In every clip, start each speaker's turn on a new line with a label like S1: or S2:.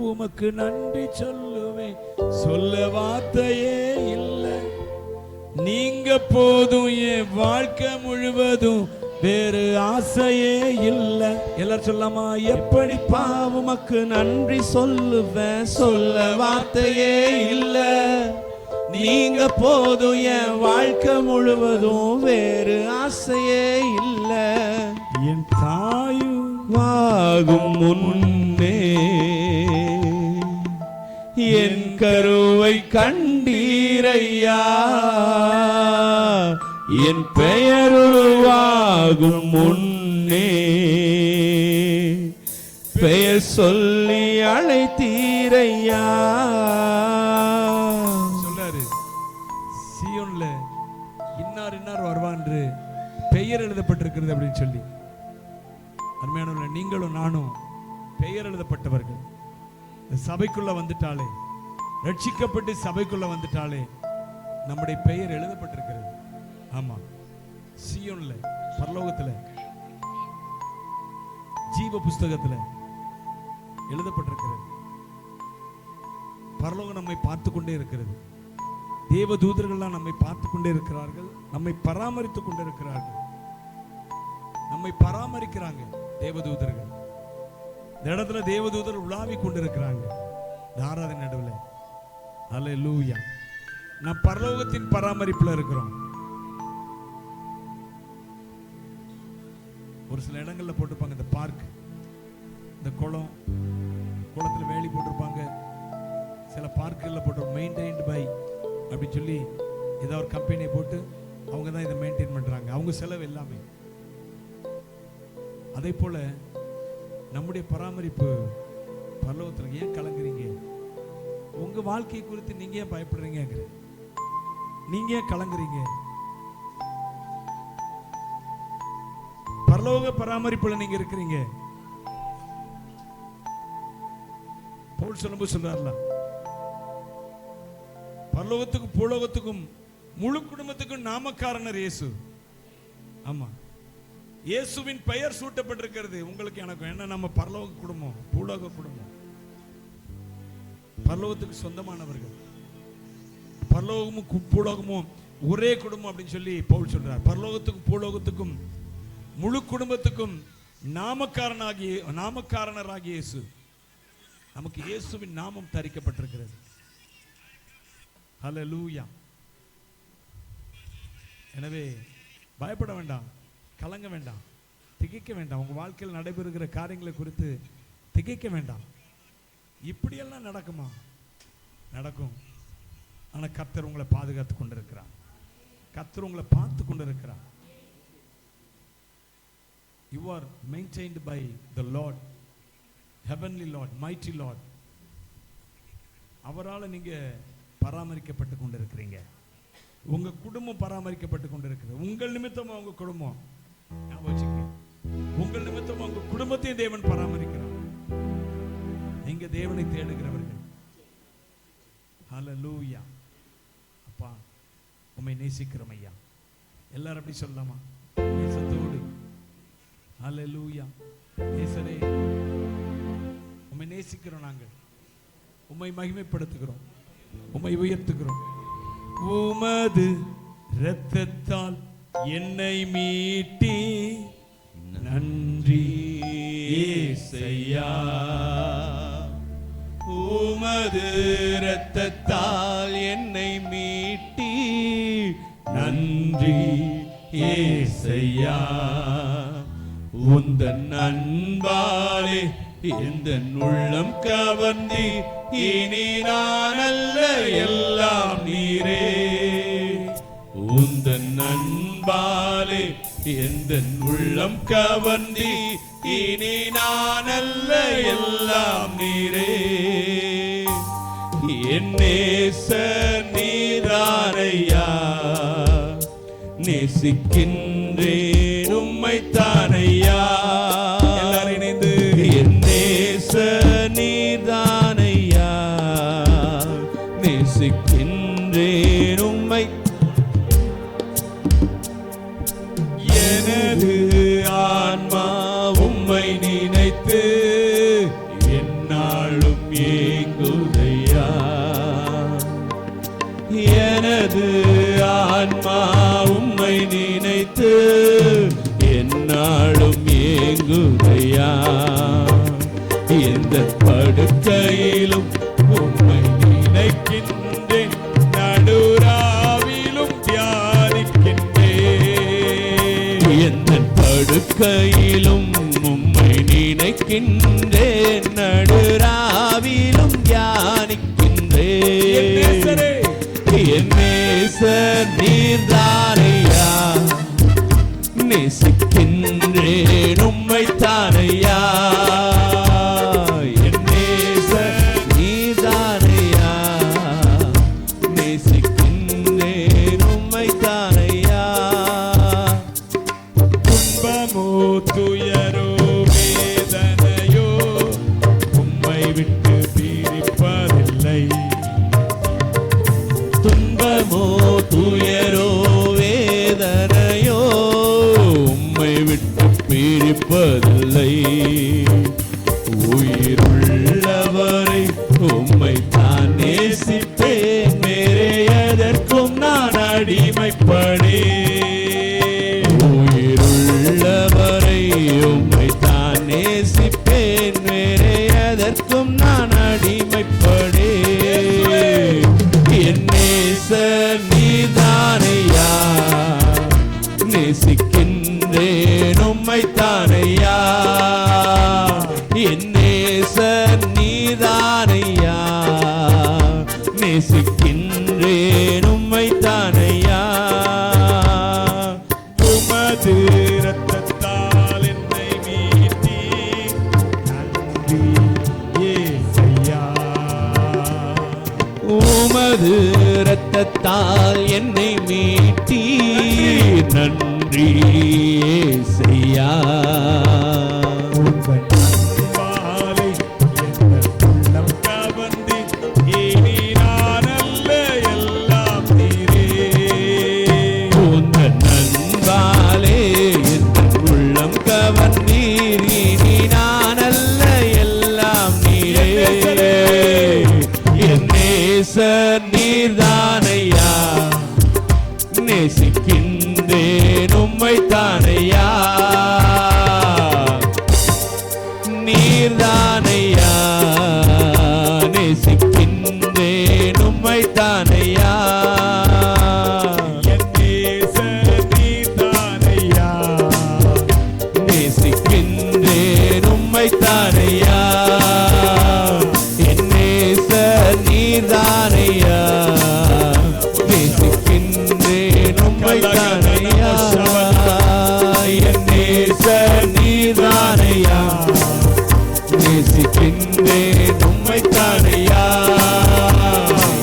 S1: உமக்கு நன்றி சொல்லுவேன், சொல்ல வார்த்தையே இல்லை. நீங்க போதும் என் வாழ்க்கை முழுவதும், வேறு ஆசையே இல்லை. எல்லாரும் சொல்லாமா? எப்படிப்பா
S2: உமக்கு நன்றி சொல்லுவேன், சொல்ல வார்த்தையே இல்லை. நீங்க போதும் என் வாழ்க்கை முழுவதும், வேறு ஆசையே இல்லை.
S1: என் தாயும்
S2: வாகும் முன்னே என் கருவை கண்டீரையா, என் பெயர் உருவாகும் முன்னே பெயர் சொல்லி அழைத்தீரையா.
S1: சொல்றாரு, சீயோன்ல இன்னார் இன்னார் வருவான்று பெயர் எழுதப்பட்டிருக்கிறது அப்படின்னு சொல்லி. அருமையானவர்களே, நீங்களும் நானும் பெயர் எழுதப்பட்டவர்கள். சபைக்குள்ள வந்துட்டாலே, ரட்சிக்கப்பட்டு சபைக்குள்ள வந்துட்டாலே நம்முடைய பெயர் எழுதப்பட்டிருக்கிறது. ஆமா, சீயோன்ல, பரலோகத்துல, ஜீவ புஸ்தகத்துல எழுதப்பட்டிருக்கிறது. பரலோகம் நம்மை பார்த்து கொண்டே இருக்கிறது. தேவ தூதர்கள்லாம் நம்மை பார்த்து கொண்டே இருக்கிறார்கள், நம்மை பராமரித்துக் கொண்டே இருக்கிறார்கள். நம்மை பராமரிக்கிறாங்க தேவதூதர்கள். இந்த இடத்துல தேவதூதர் உலாவி கொண்டிருக்கிறாங்க ஆராதனை நடுவில். அல்லேலூயா. நாம் பரலோகத்தின் பராமரிப்புல இருக்கிறோம். ஒரு சில இடங்கள்ல போட்டிருப்பாங்க, இந்த பார்க், இந்த குளம், குளத்துல வேலி போட்டிருப்பாங்க. சில பார்க்குகளில் போட்டு மெயின்டைன்டு பை அப்படின்னு சொல்லி ஏதாவது ஒரு கம்பெனியை போட்டு அவங்க தான் இதை மெயின்டைன் பண்றாங்க, அவங்க செலவு எல்லாமே. அதே போல நம்முடைய பராமரிப்பு பரலோகத்தில். ஏன் கலங்குறீங்க? உங்க வாழ்க்கை குறித்து நீங்க ஏன் பயப்படுறீங்க? நீங்க ஏன் கலங்குறீங்க? பரலோக பராமரிப்புல நீங்க இருக்கிறீங்க. பவுல் சொல்லும்போது சொல்றாருல, பரலோகத்துக்கும் பூலோகத்துக்கும் முழு குடும்பத்துக்கும் நாமக்காரனர் இயேசு. ஆமா, இயேசுவின் பெயர் சூட்டப்பட்டிருக்கிறது உங்களுக்கு எனக்கும். என்ன, நம்ம பரலோக குடும்பம், பூலோக குடும்பம், பரலோகத்துக்கு சொந்தமானவர்கள். பரலோகமும் பூலோகமும் ஒரே குடும்பம் அப்படின்னு சொல்லி பவுல் சொல்றார். பரலோகத்துக்கும் பூலோகத்துக்கும் முழு குடும்பத்துக்கும் நாமக்காரனராகிய இயேசு. நமக்கு இயேசுவின் நாமம் தரிக்கப்பட்டிருக்கிறது. ஹல்லேலூயா. எனவே பயப்பட வேண்டாம், கலங்க வேண்டாம், திகைக்க வேண்டாம். உங்க வாழ்க்கையில் நடைபெறுகிற காரியங்களை குறித்து திகைக்க வேண்டாம். இப்படியெல்லாம் நடக்குமா? நடக்கும். ஆனால் கர்த்தர் உங்களை பாதுகாத்து கொண்டிருக்கிறார். கர்த்தர் உங்களை பார்த்து கொண்டிருக்கிறார். You are maintained by the Lord, heavenly Lord, mighty Lord. அவரால் நீங்க பராமரிக்கப்பட்டு கொண்டிருக்கிறீங்க. உங்க குடும்பம் பராமரிக்கப்பட்டு கொண்டிருக்கிறது. உங்கள் நிமித்தமா உங்க குடும்பம், உங்கள் நிமித்தமா உங்க குடும்பத்தையும் தேவன் பராமரிக்கிறார். நீங்க தேவனை தேடுகிறவர்கள். ஹல்லேலூயா. அப்பா, உம்மை நேசிக்கிறோம் ஐயா. எல்லாரும் அப்படி சொல்லலாமா? நேசத்தோடு. ஹல்லேலூயா. நேசரே, உம்மை நேசிக்கிறோம். நாங்கள் உம்மை மகிமைப்படுத்துகிறோம், உம்மை உயர்த்துகிறோம். உமது இரத்தத்தால் என்னை மீட்டி நன்றி இயேசையா.
S2: உமது இரத்தத்தால் என்னை மீட்டி நன்றி இயேசையா. உந்தன் அன்பாலே எந்தன் உள்ளம் கவர்ந்தி, இனி நான் அல்ல எல்லாம் நீரே. உந்தன் அன்பாலே எந்தன் உள்ளம் கவர்ந்தி, இனி நான் அல்ல எல்லாம் நீரே. என் நேசர் நீதானையா, நேசிக்கின்றேன் உம்மை தானையா. எல்லாரும் இணைந்து என் நேசர் நீதானையா, நேசிக்கின்றேன் உம்மை. எனது ஆன்மா உம்மை நினைத்து என்னாலும் ஏங்குதையா. எனது ஆன்மா உம்மை நினைத்து என்னாலும் ஏங்குதையா. எந்த படுக்கையிலும் உம்மை நினைக்கின்றேன், நடுராவிலும் தியானிக்கின்றேன். எந்த படுக்கையிலும் உம்மை நினைக்கின்றேன், நடுராவிலும் தியானிக்கின்றேன். என் நேசர் நீர்தானையா, நேசிக்கின்றேன் உம்மை தானையா. என் நேசர் நீர்தானையா, நேசிக்கின்றேன் உம்மை தானையா.
S1: துன்பமோ துயரோ வேதனையோ உம்மை விட்டு பிரிப்பதில்லை.
S2: துன்பமோ துயரோ வேதனையோ உம்மை விட்டு பிரிப்பதில்லை. உயிருள்ளவரை உம்மை தான் நேசிப்பேன், வேறே எதற்கும் நான் அடிமைப்படேன். உயிருள்ளவரை உம்மை தான் நேசிப்பேன், வேறே எதற்கும் நான் அடிமைப்படேன். என் நேசர் நீதானையா, நேசிக்கின்றேன் உம்மை தானையா. என் நேசர் நீதானையா, நேசிக்கின்றேன் உம்மை தானையா.
S1: உமது இரத்தத்தால் என்னை மீட்டி நன்றி இயேசையா.
S2: உமது இரத்தத்தால் என்னை மீட்டி நன்றி இயேசையா.
S1: உங்கள் அன்பாலே எங்கள் உள்ளம் கவர்ந்து, இனி நான் அல்ல எல்லாம் நீரே.
S2: உந்தன் அன்பாலே என் உள்ளம் கவர்ந்தீர், இனி நான் அல்ல எல்லாம் நீரே. என் நேசர் நீர்தானையா, நேசிக்கின்றேன் உம்மை தானையா. நீர்தானையா, நேசிக்கின்றேன் உம்மை தானையா.
S1: என் நேசர் நீர்தானையா,
S2: நேசிக்கின்றேன் உம்மை தானையா. என் நேசர் நீர்தானையா, நேசிக்கின்றேன் உம்மை தானையா. என் நேசர் நீர்தானையா, நேசிக்கின்றேன் உம்மை தானையா.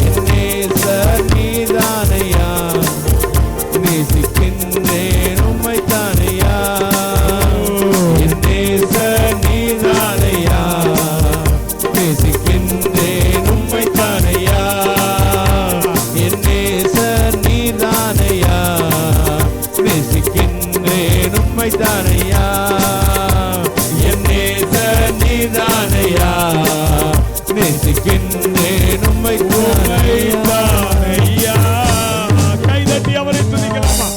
S2: என் நேசர் நீர்தானையா, நேசிக்கின்றேன் உம்மை தானையா. என் நேசர் நீர்தானையா, நேசிக்கின்றேன் உம்மை தானையா. என் நேசர் நீர்தானையா, நேசிக்கின்றேன் உம்மை தானையா. என் நேசர் நீர்தானையா, நேசிக்கின்றேன் உம்மை தானையா.
S1: கைதட்டி அவரை துதிக்கலாமா?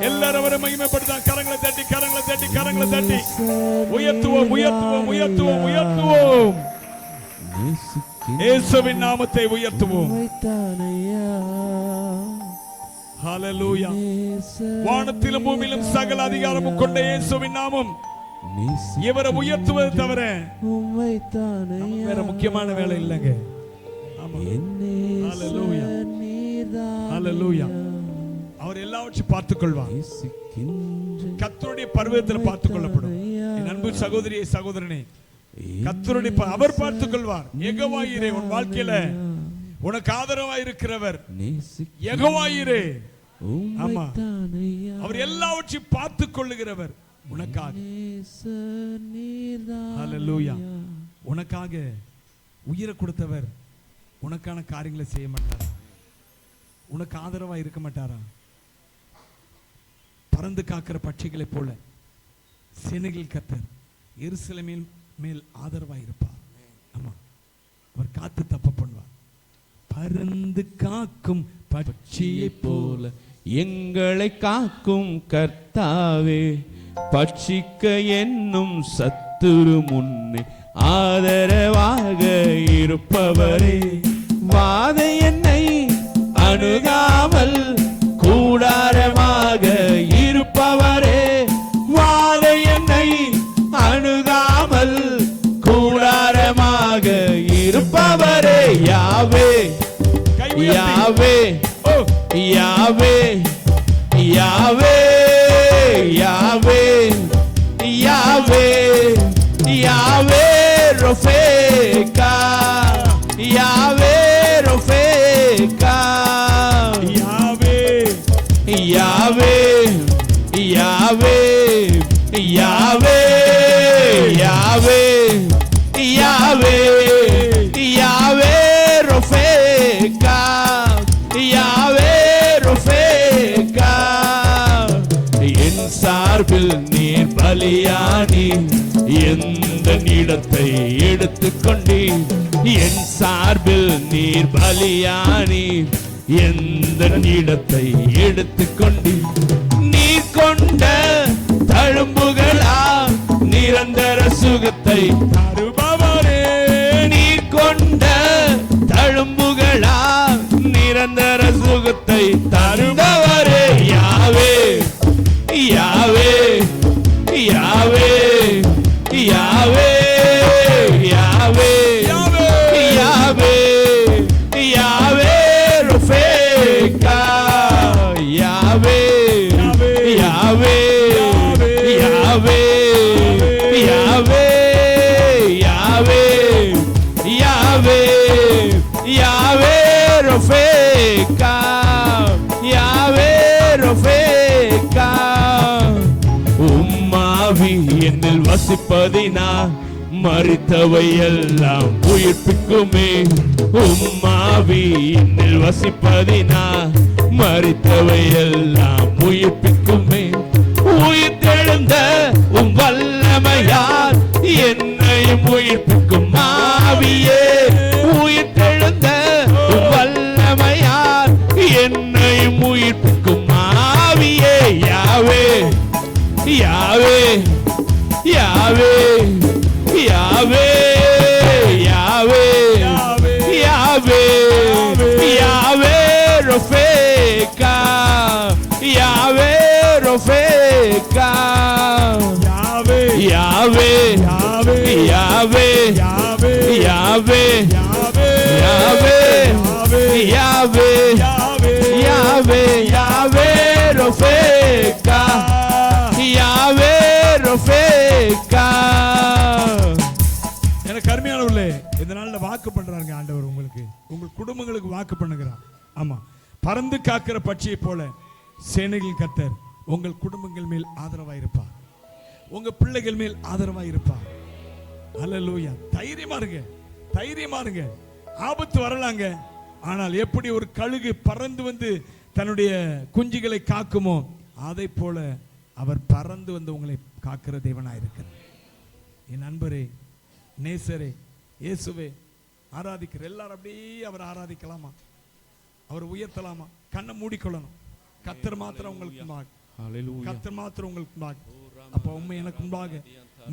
S1: எல்லாரும் அவரை மகிமைப்படுத்த கரங்களை தட்டி கரங்களை தட்டி கரங்களை தட்டி உயர்த்துவோம் உயர்த்துவோம் உயர்த்துவோம் உயர்த்துவோம். இயேசுவின் நாமத்தை உயர்த்துவோம். ஹalleluya. வானத்திலும் பூமியிலும் சகல அதிகாரமும் கொண்ட இயேசுவின் நாமம் இவரை உயர்த்துவது தவிர வேற முக்கியமான வேலை இல்லைங்க. ஆமா. ஹalleluya. ஹalleluya. அவர் எல்லாவற்றையும் பார்த்துக் கொள்வார். கர்த்தருடைய பர்வதத்தில் பார்த்துக் கொள்ளப்படும். என் அன்பு சகோதரியே சகோதரனே, கர்த்தருடைய அவர் பார்த்துக் கொள்வார். யெகோவா ஈரே, உன் வாழ்க்கையில உனக்கு ஆதரவாய் இருக்கிறவர் யெகோவா ஈரே. ஆமா, அவர் எல்லாவற்றையும் பார்த்துக் கொள்ளுகிறவர் உனக்காக. ஹalleluya. உனக்காக உயிரை கொடுத்தவர் உனக்கான காரியங்களை செய்ய மாட்டாரா? உனக்கு ஆதரவா இருக்க மாட்டாரா? பறந்து காக்கிற பட்சிகளைப் போல சேனைகள் கர்த்தர் எருசலேமின் மேல் ஆதரவாய் இருப்பார். ஆமா, காத்து தப்ப பண்ணுவார். பறந்து காக்கும் பட்சியை போல
S2: எங்களை காக்கும் கர்த்தாவே, பட்சிக்க என்னும் சத்துரு முன்னே ஆதரவாக இருப்பவரே, வாதை என்னை அணுகாமல் கூடாரமாக இருப்பவரே, வாதை என்னை அணுகாமல் கூடாரமாக இருப்பவரே, யாவே யாவே யாவே யாவே யாவே யாவே யாவே ரொஃபேகா, யாவே ரொஃபேகா,
S1: யாவே
S2: யாவே யாவே யாவே யாவே யாவே யாவே ரொஃபேகா, யாவே ரொஃபேகா. என் சார்பில் நீர் பலியானி எந்த இடத்தை எடுத்துக்கொண்டீர், என் சார்பில் நீர் பலியானி எந்த இடத்தை எடுத்துக்கொண்டீர், நீர் கொண்ட தழும்புகளா நிரந்தர சுகத்தை தருபவரே, நீர் கொண்ட தழும்புகளா நிரந்தர சுகத்தை தருபவரே, யாவே யாவே யாவே யாவே யாவே யாவே யாவே ரொஃபேகா, யாவே யாவே யாவே யாவே யாவே யாவே யாவே ரொஃபேகா, யாவே ரொஃபேகா. உம்மாவி என்னில் வசிப்பதினா மரித்தவை எல்லாம் உயிர்ப்பிக்குமே, உம்மாவி என்னில் வசிப்பதினா மரித்தவை எல்லாம் உயிர்ப்பிக்குமே, உயிர்த்தெழுந்த உம் வல்லமையால் என்னையும் உயிர்ப்பிக்கும் ஆவியே, உயிர்த்தெழுந்த உம் வல்லமையால் என்னையும் உயிர்ப்பிக்கும் ஆவியே, யாவே யாவே யாவே யாவே யாவே யாவே யாவே ரொஃபேகா, யாவே ரொஃபேகா, யாவே யாவே யாவே யாவே யாவே யாவே யாவே யாவே யாவே ரொஃபேகா, யாவே ரொஃபேகா.
S1: எனக்கு அருமையானவர்களே, இந்த நாள்ல வாக்கு பண்றாங்க ஆண்டவர், உங்களுக்கு உங்கள் குடும்பங்களுக்கு வாக்கு பண்ணுகிறார். ஆமா, பறந்து காக்கிற பட்சியை போல சேனைகள் கர்த்தர் உங்கள் குடும்பங்கள் மேல் ஆதரவாயிருப்பார், உங்க பிள்ளைகள் மேல் ஆதரவாயிருப்பார். அல்லேலூயா. தைரியமா இருங்க, தைரியமா இருங்க. ஆபத்து வரலாங்க, ஆனால் எப்படி ஒரு கழுகு பறந்து வந்து தன்னுடைய குஞ்சுகளை காக்குமோ அதை போல அவர் பறந்து வந்து உங்களை காக்கிற தேவனாயிருக்கிறார். என் நண்பரே, நேசரே, இயேசுவே ஆராதிக்கிற எல்லாரும் அப்படியே அவர் ஆராதிக்கலாமா, அவர் உயர்த்தலாமா? கண்ணை மூடிக்கொள்ளணும். கர்த்தர் மாத்திரம் உங்களுக்கு முன்பாக, கர்த்தர் மாத்திரம் உங்களுக்கு முன்பாக. அப்ப உண்மை எனக்கு முன்பாக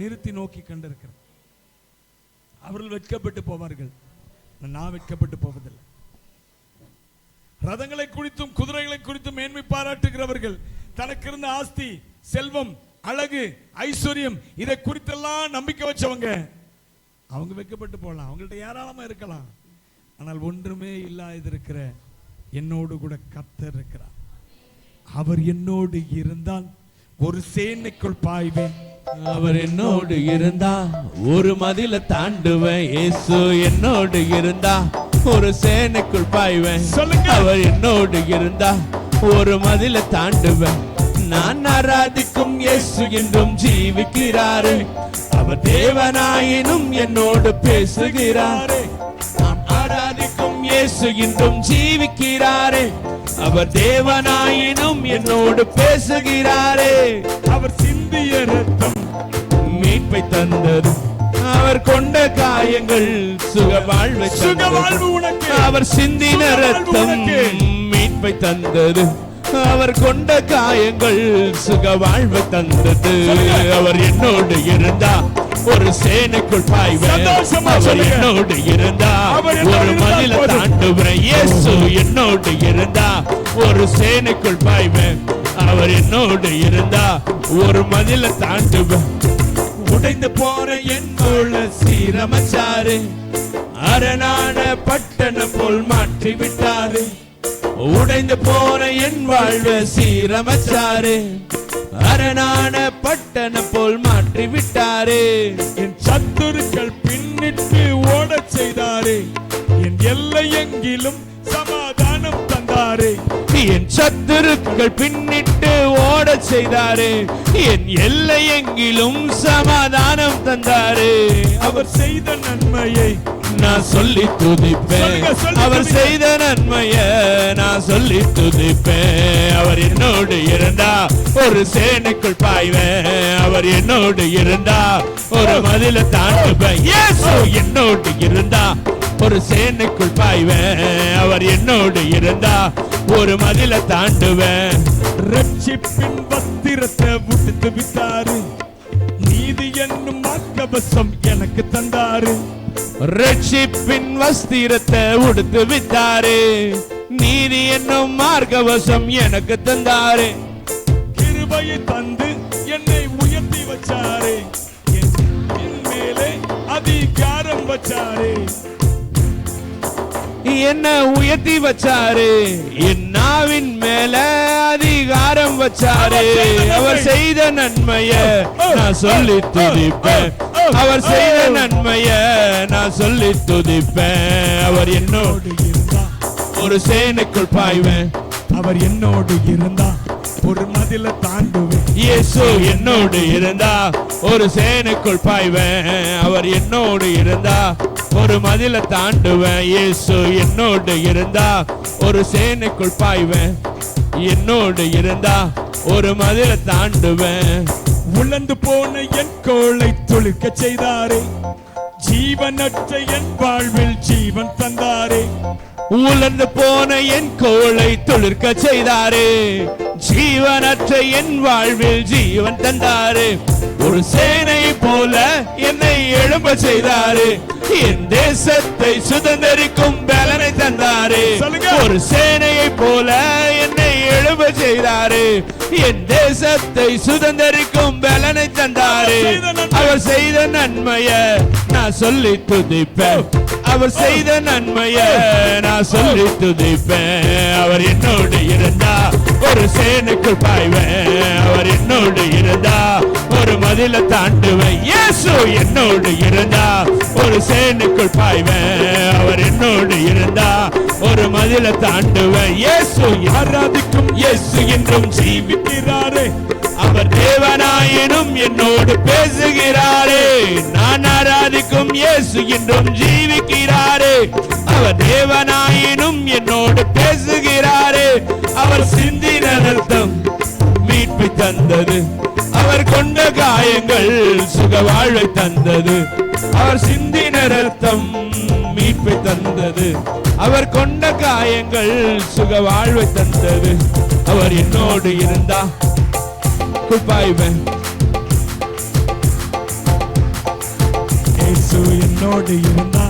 S1: நிறுத்தி நோக்கி கண்டிருக்கிறேன். அவர்கள் வெட்கப்பட்டு போவார்கள், நான் வெட்கப்பட்டு போவதில்லை. ரதங்களை குறித்தும் குதிரைகளை குறித்தும் மேன்மை பாராட்டுகிறவர்கள், தனக்கு இருந்த ஆஸ்தி, செல்வம், அழகு, ஐஸ்வர்யம் இதை குறித்தெல்லாம் நம்பிக்கை வச்சவங்க, அவங்க வெட்கப்பட்டு போகலாம், அவங்கள்ட்ட ஏராளமா இருக்கலாம். ஆனால் ஒன்றுமே இல்லாத இருக்கிற என்னோடு கூட கர்த்தர் இருக்கிறார். அவர் என்னோடு இருந்தால் ஒரு சேனைக்குள் பாய்வேன்,
S2: அவர் என்னோடு இருந்தா ஒரு மதில தாண்டுவேன், இயேசு என்னோடு இருந்தா ஒரு சேனைக்குள் பாய்வேன்.
S1: சொல்லுங்க.
S2: அவர் என்னோடு இருந்தா ஒரு மதில தாண்டுவேன். நான் ஆராதிக்கும் இயேசு என்றும் ஜீவிக்கிறாரே, அவர் தேவனாயினும் என்னோடு பேசுகிறாரே. நான் ஆராதிக்கும் இயேசு என்றும் ஜீவிக்கிறாரே, அவர் தேவனாயினும் என்னோடு பேசுகிறாரே.
S1: அவர் சிந்திய ரத்தம்
S2: மீட்பை தந்தது, அவர் கொண்ட காயங்கள் சுக வாழ்வை
S1: உனக்கு.
S2: அவர் சிந்தின ரத்தம் மீட்பை தந்தது. அவர் கொண்ட காயங்கள் சுக வாழ்வை தந்தது. அவர் என்னோடு இருந்தா ஒரு சேனைக்குள் பாய்வேன். அவர் என்னோடு இருந்தா ஒரு மதில தாண்டுவேன். இயேசு என்னோடு இருந்தா ஒரு சேனைக்குள் பாய்வேன். அவர் என்னோடு இருந்தா ஒரு மதில தாண்டுவேன். உடைந்து போற என்னோட சீரமைச்சாரு. அரணான பட்டணம் போல் மாற்றி விட்டாரு. உடைந்து போன என் வாழ்வை சீரமைச்சாரு. அரணான பட்டணம் போல் மாற்றி விட்டாரு.
S1: என் சத்துருக்கள் பின்னிட்டு ஓடச் செய்தாரு. என் எல்லை எங்கிலும் சமாதானம் தந்தாரு.
S2: என் சத்துருக்கள் பின்னிட்டு ஓடச் செய்தாரு. என் எல்லை எங்கிலும் சமாதானம் தந்தாரு.
S1: அவர் செய்த நன்மையை
S2: நான் சொல்லி துதிப்பேன். அவர் செய்த நன்மைய நான் சொல்லி துதிப்பேன். அவர் என்னோடு இருந்தா ஒரு சேனைக்குள் பாய்வேன். அவர் என்னோடு இருந்தா ஒரு மதில தாண்டுவேன். இயேசு என்னோடு இருந்தா ஒரு சேனைக்குள் பாய்வேன். அவர் என்னோடு இருந்தா ஒரு மதில தாண்டுவேன்.
S1: ரட்சிப்பின் வஸ்திரத்தை உடுத்து விட்டாரு. நீதி என்னும் மார்க்கவசம் எனக்கு தந்தாரு.
S2: ரட்சிப்பின் வஸ்திரத்தை உடுத்து விட்டாரு. நீதி என்னும் மார்க்கவசம் எனக்கு தந்தாரு.
S1: கிருபையை தந்து என்னை உயர்த்தி வச்சாரு. என் மேலே அதிகாரம் வச்சாரு.
S2: என்ன உயர்த்தி வச்சாரு. என் நாவின் மேல அதிகாரம் வச்சாரு. அவர் செய்த நன்மைய நான் சொல்லி துதிப்பேன். அவர் செய்த நன்மைய நான் சொல்லி துதிப்பேன். அவர் என்னோடு
S1: இருந்தா
S2: ஒரு சேனைக்குள் பாய்வேன்.
S1: அவர் என்னோடு இருந்தா ஒரு மதில தாண்டுவேன்.
S2: இயேசு என்னோடு இருந்தா ஒரு சேனைக்குள் பாய்வேன். அவர் என்னோடு இருந்தா ஒரு மதில தாண்டுவேன். இயேசு என்னோடு இருந்தா ஒரு சேனைக்குள் பாய்வேன். என்னோடு இருந்தா ஒரு மதில தாண்டுவேன்.
S1: உழந்து போன என் கோளை துளிர்க்க செய்தாரே. ஜீவனற்ற என் வாழ்வில் ஜீவன் தந்தாரே.
S2: உலர்ந்து போன என் கோளை துளிர்க்க செய்தாரே. ஜீவனற்ற என் வாழ்வில் ஜீவன் தந்தாரு. ஒரு சேனை போல என்னை எழும்ப செய்தாரு. என் தேசத்தை சுதந்தரிக்கும் பலனை தந்தாரு. ஒரு சேனையை போல என்னை எழும்ப செய்தாரு. என் தேசத்தை சுதந்தரிக்கும் பலனை தந்தாரு. அவர் செய்த நன்மைய நான் சொல்லி துதிப்பேன். அவர் செய்த நன்மைய நான் சொல்லி துதிப்பேன். அவர் என்னோடு இருந்தா ஒரு சேனைக்குள் பாய்வேன். அவர் என்னோடு இருந்தா ஒரு மதில தாண்டுவேன். இயேசு என்னோடு இருந்தா ஒரு சேனைக்குள் பாய்வேன். அவர் என்னோடு இருந்தா ஒரு மதில தாண்டுவேன். இயேசு ஆராதிக்கும் இயேசு என்றும் ஜீவிக்கிறாரே. அவர் தேவனாயினும் என்னோடு பேசுகிறாரே. நான் ஆராதிக்கும் இயேசு என்றும் ஜீவிக்கிறாரே. அவர் தேவனாயினும் என்னோடு பேசுகிறாரே. அவர் சிந்தின ரத்தம் மீட்பை தந்தது. அவர் கொண்ட காயங்கள் சுக வாழ்வை தந்தது. அவர் சிந்தின ரத்தம் மீட்பை தந்தது. அவர் கொண்ட காயங்கள் சுக வாழ்வை தந்தது. அவர் என்னோடு இருந்தா பாய்வேன்.
S1: இயேசு என்னோடு இருந்தா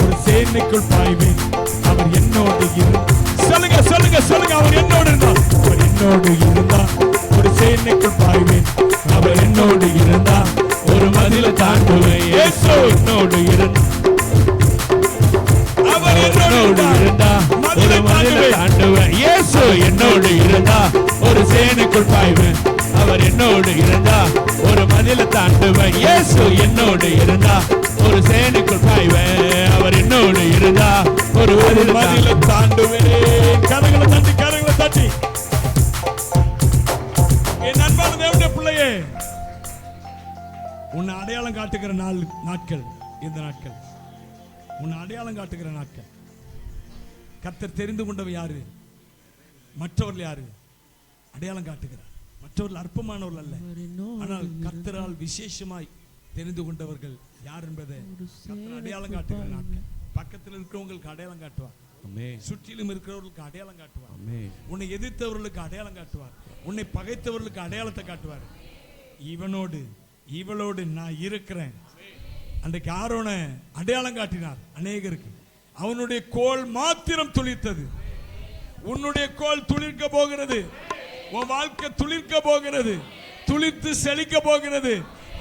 S1: ஒரு சேனைக்குள் பாய்வேன். அவர் என்னோடு சொல்லுங்க சொல்லுங்க சொல்லுங்க. அவர் என்னோடு இருந்தா அவர் என்னோடு இருந்தா ஒரு சேனைக்குள் பாய்வேன். அவர் என்னோடு இருந்தா
S2: ஒரு மதில தாண்டுவேன். இயேசு என்னோடு இருந்தா
S1: அவர்
S2: என்னோடு இருந்தா ஒரு மதில தாண்டுவேன். இயேசு என்னோடு இருந்தா ஒரு சேனைக்குள் பாய்வேன். அவர் என்னோடு இருந்தா ஒரு மதில தாண்டுவேன். இயேசு என்னோடு இருந்தா ஒரு சேனைக்குள் பாய்வேன். அவர் என்னோடு இருந்தா ஒரு மதில தாண்டுவேன்.
S1: கரங்களை தட்டி கரங்களை தட்டி. என் அன்பான தேவனுடைய பிள்ளையே, உன்னை அடையாளம் காட்டுகிற நாட்கள் இந்த நாட்கள். உன்னை அடையாளம் காட்டுகிற நாட்கள். கர்த்தர் தெரிந்து கொண்டவர் யாரு? மற்றவர்கள் யாரு? அடையாளம் காட்டுகிறார். மற்றவர்கள் அற்பமானவர்கள் அல்ல, ஆனால் கர்த்தரால் விசேஷமாய் தெரிந்து கொண்டவர்கள் யார் என்பதை கர்த்தர் அடையாளம் காட்டுகிற நாட்கள். பக்கத்தில் இருக்கிறவங்களுக்கு அடையாளம் காட்டுவார். சுற்றிலும் இருக்கிறவர்களுக்கு அடையாளம் காட்டுவார். உன்னை எதிர்த்தவர்களுக்கு அடையாளம் காட்டுவார். உன்னை பகைத்தவர்களுக்கு அடையாளத்தை காட்டுவார். இவனோடு இவளோடு நான் இருக்கிறேன். அன்றைக்கு ஆரோனை அடையாளம் காட்டினார் அநேகருக்கு. அவனுடைய கோல் மாத்திரம் துளிர்த்தது. உன்னுடைய கோல் துளிர்க்க போகிறது. உன் வாழ்க்கை துளிர்க்க போகிறது. துளிர்த்து செழிக்க போகிறது.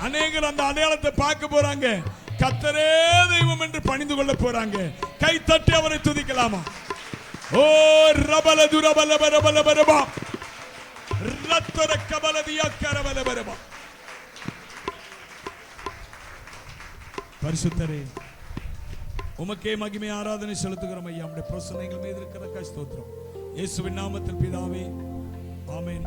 S1: அநேகர் அந்த அடையாளத்தை பார்க்க போறாங்க. கர்த்தரே தெய்வம் என்று பணிந்து கொள்ள போறாங்க. கை தட்டி அவரை துதிக்கலாமா? ஓ ரபல துரபல பரபல பரபா ரத்தர கபலதியா கரபல பரபா. பரிசுத்தரே, உமக்கே மகிமை ஆராதனை செலுத்துகிறோம் ஐயா. நம்முடைய பிரசன்னங்கள் மீது இருக்கிற ஸ்தோத்திரம். இயேசுவின் நாமத்தில் பிதாவே, ஆமென்.